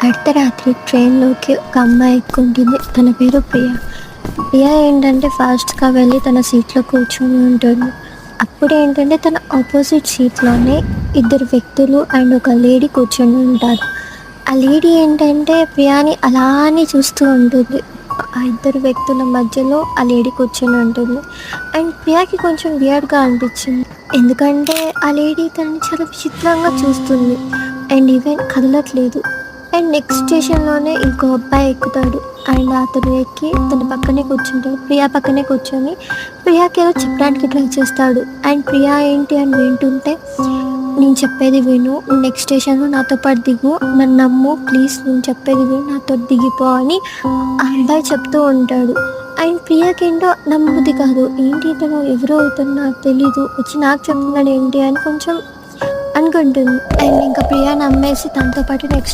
అర్ధరాత్రి ట్రైన్‌లోకి ఒక అమ్మాయి ఎక్కుంటుంది. తన పేరు ప్రియ. ప్రియ ఏంటంటే ఫాస్ట్‌గా వెళ్ళి తన సీట్‌లో కూర్చొని ఉంటుంది. అప్పుడేంటంటే తన ఆపోజిట్ సీట్‌లోనే ఇద్దరు వ్యక్తులు అండ్ ఒక లేడీ కూర్చొని ఉంటారు. ఆ లేడీ ఏంటంటే ప్రియాని అలానే చూస్తూ ఉంటుంది. ఆ ఇద్దరు వ్యక్తుల మధ్యలో ఆ లేడీ కూర్చొని ఉంటుంది. అండ్ ప్రియాకి కొంచెం వియర్డ్‌గా అనిపించింది. ఎందుకంటే ఆ లేడీ తనని చాలా విచిత్రంగా చూస్తుంది. అండ్ ఈవెన్ కదలట్లేదు. అండ్ నెక్స్ట్ స్టేషన్‌లోనే ఇంకో అబ్బాయి ఎక్కుతాడు. అండ్ అతను ఎక్కి తన పక్కనే కూర్చుంటాడు. ప్రియా పక్కనే కూర్చొని ప్రియాకేదో చెప్పడానికి ట్రై చేస్తాడు. అండ్ ప్రియా ఏంటి అని వింటుంటే, "నేను చెప్పేది విను. నువ్వు నెక్స్ట్ స్టేషన్‌లో నాతో పాటు దిగు. నన్ను నమ్ము ప్లీజ్. నేను చెప్పేది విను. నాతో దిగిపో" అని ఆ అబ్బాయి చెప్తూ ఉంటాడు. అండ్ ప్రియాకేంటో నమ్మబుద్ధి కాదు. ఏంటి ఇతను ఎవరో ఇతను నాకు తెలీదు. వచ్చి నాకు చెప్తున్నాడు ఏంటి అని కొంచెం అనుకుంటుంది. అండ్ ఇంకా ప్రియా నమ్మేసి తనతో పాటు నెక్స్ట్